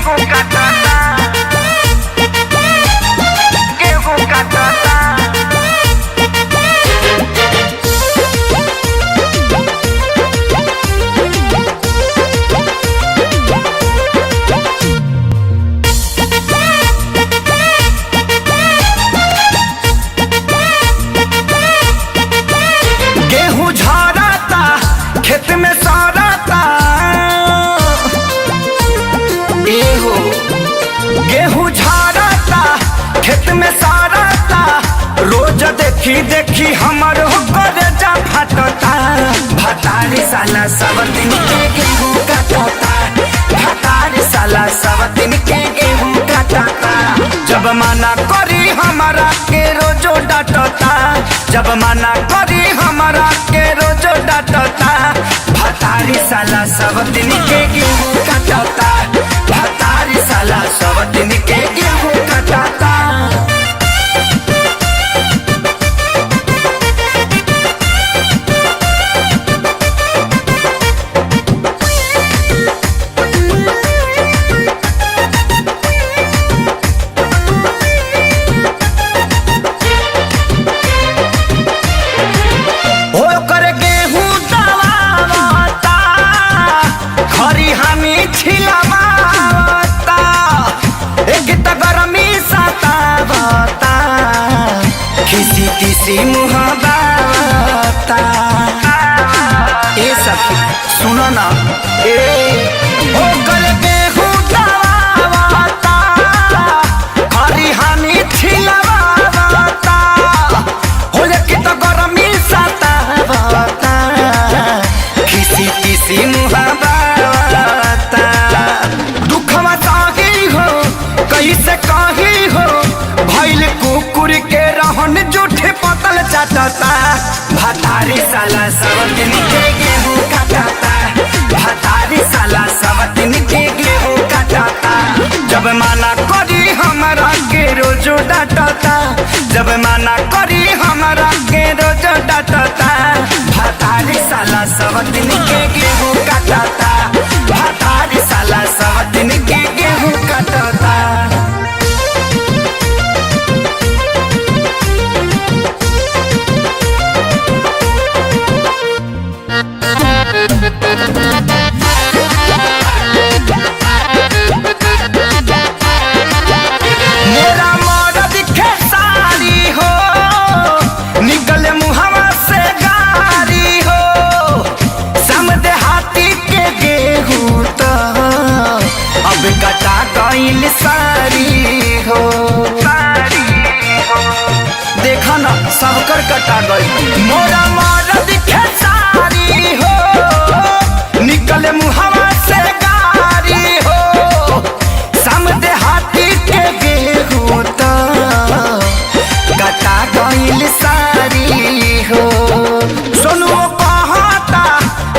गेहूं काटता, गेहूं काटता। गेहूं झड़ता खेत में सड़ता, एहो गेहूं झड़ता खेत में सड़ता। रोज देखी देखी हमर होकर जा फटता। भतारी साला सब दिन के गेहूं काटता, भतारी साला सब दिन के गेहूं काटता। जब मना करी हमारा के रोजो डांटता, जब मना करी हमारा के रोजो डांटता। भतारी साला सब दिन के गेहूं काटता, भतारी साला सब दिन के गेहूं काटता। छिलवाता एक त गरमी सतावता, किसी किसी मुहावता। ए सखी सुनो ना, ए होकर गेहूं दबावता, हरी हानि छिलवावता। हो एक त गरमी सतावता, किसी किसी मुहावता। कैसे कही हो भइल कुकुर के रहन जूठे पतल चाटता। भतारी साला सब दिन के गेहूं काटता, भतारी साला सब दिन के गेहूं काटता। जब मना करी हमारा के रोजो डांटता, जब मना करी हमारा के रोजो डांटता। भतारी साला सब दिन के गेहूं काटता, भतारी साला सब दिन के गेहूं काटता। मेरा मर्द खेसारी हो निकले मुहवा से गारी हो। समझे हाथी के गेहूं तो अब कटा गइल सारी हो, देखा ना सबकर कटा गई। मोरा मर्द खेसारी हो निकले मुहवा से गारी हो। समझे हाथी के गेहूं तो कटा गइल सारी हो। सोनू कहता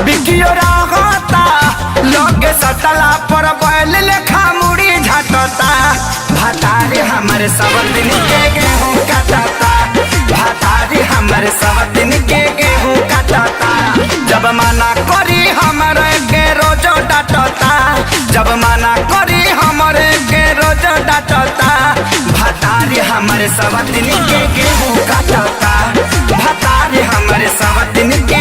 बिकियो रहता, लगे सटला पर बैल लेखा मुड़ी झटता। भतारी हमारे सब दिन के गेहूं काटता, भतारी हमारे सब दिन के गेहूं काटता। जब मना करी हमारे के रोजो डांटता, जब मना करी हमारे के रोजो डांटता। भतारी हमारे सब दिन के गेहूं काटता, भतारी हमारे सब दिन के